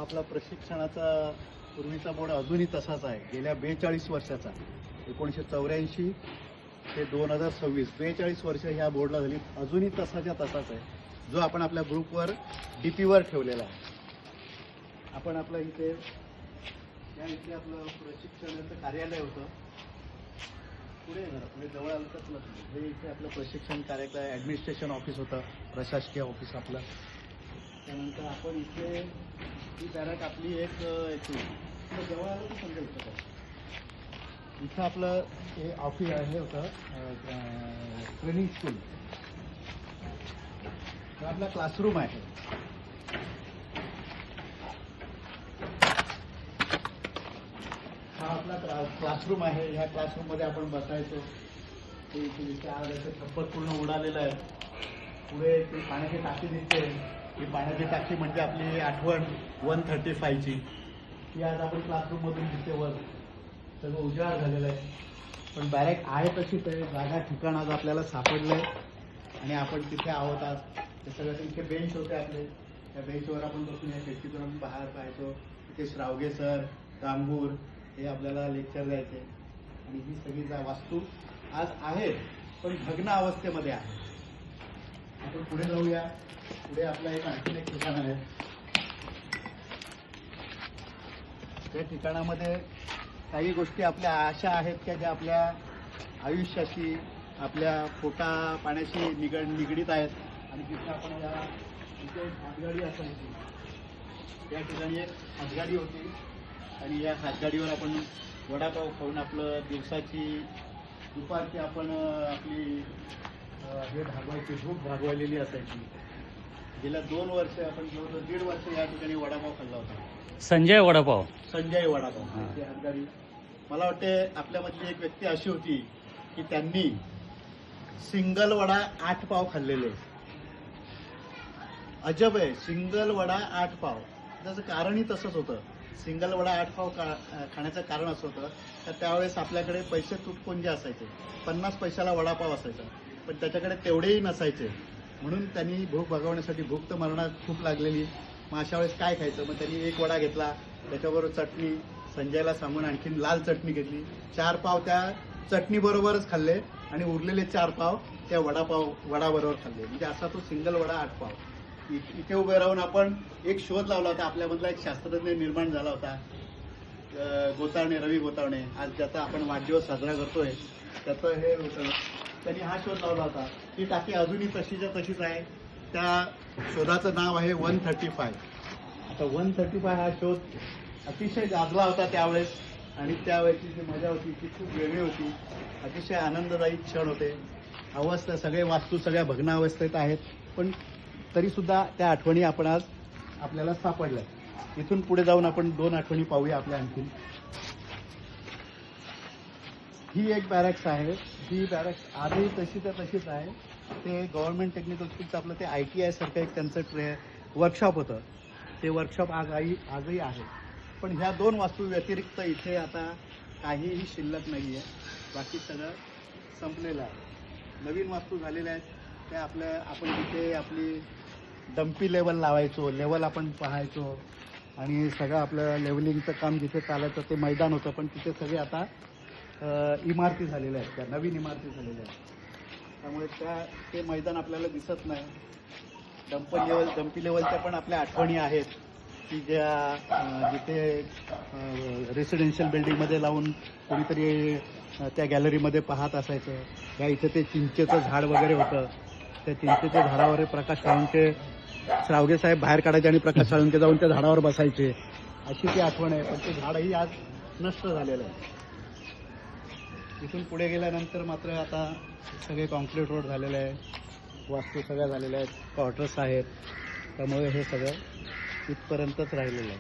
आपला प्रशिक्षणाचा पूर्वीचा बोर्ड अजूनही तसाच आहे. गेल्या 42 वर्षाचा 1984 ते 2026 42 वर्ष ह्या बोर्डला झाली, अजूनही तसाच्या तसाच आहे, जो आपण आपल्या ग्रुपवर डीपीवर ठेवलेला आहे. आपण आपलं इथे इथे आपलं प्रशिक्षणाचं कार्यालय होतं. पुढे पुढे जवळ आलं तर हे इथे आपलं प्रशिक्षण कार्यालय ॲडमिनिस्ट्रेशन ऑफिस होतं, प्रशासकीय ऑफिस आपलं. त्यानंतर आपण इथे ही बॅरक आपली एक जवळ आलं तर समजेल का, इथं आपलं हे ऑफिस हे होतं ट्रेनिंग स्कूल. हा आपला क्लासरूम आहे. हा आपला क्लासरूम आहे. ह्या क्लासरूममध्ये आपण बसायचो. ते इथे आज असं छप्पर पूर्ण उडालेलं आहे. पुढे ती पाण्याची टाकी दिसते. ही पाण्याची टाकी म्हणजे आपली आठवण 135ची. ही आज आपण क्लासरूममधून दिसते. वर सगळं उजाड झालेलं आहे, पण बॅरेक आहे तशीच आहे. जागा ठिकाण आज आपल्याला सापडलं आहे आणि आपण तिथे आहोत आज. ते सगळं इथे बेंच होते आपले. त्या बेंचवर आपण बसून या खिडकीतून आपण बाहेर पाहायचो. तिथे श्रावगे सर, कांबूर हे आपल्याला लेक्चर द्यायचे. आणि ही सगळी वास्तू आज आहेत पण भग्न अवस्थेमध्ये आहे. आपण पुढे जाऊया. पुढे आपलं आणखीन एक ठिकाण आहे. त्या ठिकाणामध्ये काही गोष्टी आपल्या अशा आहेत की ज्या आपल्या आयुष्याशी, आपल्या पोटा पाण्याशी निगडीत आहेत. आणि तिथे आपण इथे हातगाडी असायची. त्या ठिकाणी एक हातगाडी होती आणि या हातगाडीवर आपण वडापाव खाऊन आपलं दुपारची आपण आपली हे भागवायची, भूक भागवलेली असायची. गेल्या 2 वर्ष आपण जवळजवळ 1.5 वर्ष या ठिकाणी वडापाव खाल्ला होता. संजय वडापाव. संजय वडापाव ती हातगाडी. मला वाटते आपल्यामधली एक व्यक्ती अशी होती की त्यांनी सिंगल वडा 8 पाव खाल्लेले. अजब आहे, सिंगल वडा 8 पाव. त्याचं कारणही तसंच होतं. सिंगल वडा 8 पाव खाण्याचं कारण असं होतं तर त्यावेळेस आपल्याकडे पैसे तुटपुंजे असायचे. 50 पैशाला वडापाव असायचा, पण त्याच्याकडे तेवढेही नसायचे. म्हणून त्यांनी भूक भागवण्यासाठी, भूक तर मरणात खूप लागलेली, मग अशा वेळेस काय खायचं. मग त्यांनी एक वडा घेतला, त्याच्याबरोबर चटणी, संजयला सांगून आणखीन लाल चटणी घेतली. 4 पाव त्या चटणीबरोबरच खाल्ले आणि उरलेले 4 पाव त्या वडाबरोबर खाल्ले. म्हणजे असा तो सिंगल वडा 8 पाव. इथे उभे राहून आपण एक शोध लावला होता. आपल्यामधला एक शास्त्रज्ञ निर्माण झाला होता, गोतावणे, रवी गोतावणे. आज ज्याचा आपण वाढदिवस साजरा करतोय त्याचं हे होतं. त्यांनी हा शोध लावला होता. ही टाकी अजूनही तशीच्या तशीच आहे. त्या शोधाचं नाव आहे 135. आता 135 हा शोध अतिशय गाजला होता त्यावेळेस आणि त्यावेळेची जी मजा होती ती खूप वेगळी होती. अतिशय आनंददायी क्षण होते. अवस्था सगळे वास्तू सगळ्या भग्न अवस्थेत आहेत, पण तरीसुद्धा त्या आठवणी आपण आज आपल्याला सापडल्या. इथून पुढे जाऊन आपण 2 आठवणी पाहूया आपल्या आणखीन. ही एक बॅरॅक्स आहे. ही बॅरॅक्स आजही तशीच आहे. ते गव्हर्नमेंट टेक्निकल स्कूलचं आपलं ते ITI सारखं एक त्यांचं वर्कशॉप होतं. ते वर्कशॉप आजही आहे. पण ह्या 2 वास्तू व्यतिरिक्त इथे आता काहीही शिल्लक नाही आहे. बाकी सगळं संपलेलं आहे. नवीन वास्तू झालेल्या आहेत. त्या आपण तिथे आपली डम्पी लेवल लावायचो, लेवल आपण पाहायचो आणि सगळं आपलं लेवलिंगचं काम जिथे चालायचं ते मैदान होतं. पण तिथे सगळे आता इमारती झालेल्या आहेत, त्या नवीन इमारती झालेल्या आहेत. त्यामुळे ते मैदान आपल्याला दिसत नाही. डम्पी लेवलच्या पण आपल्या आठवणी आहेत की ज्या जिथे रेसिडेन्शियल बिल्डिंगमध्ये लावून कोणीतरी त्या गॅलरीमध्ये पाहत असायचं. त्या इथे ते चिंचेचं झाड वगैरे होतं. त्या चिंचेच्या झाडावर प्रकाश साळुंके, श्रावगे साहेब बाहेर काढायचे आणि प्रकाश साळुंके जाऊन त्या झाडावर बसायचे. अशी ती आठवण आहे. पण ते झाडही आज नष्ट झालेलं आहे. इथून पुढे गेल्यानंतर मात्र आता सगळे कॉन्क्रीट रोड झालेले आहे. वास्तू सगळ्या झालेल्या आहेत. क्वार्टर्स आहेत. त्यामुळे हे सगळं इथपर्यंतच राहिलेलं आहे.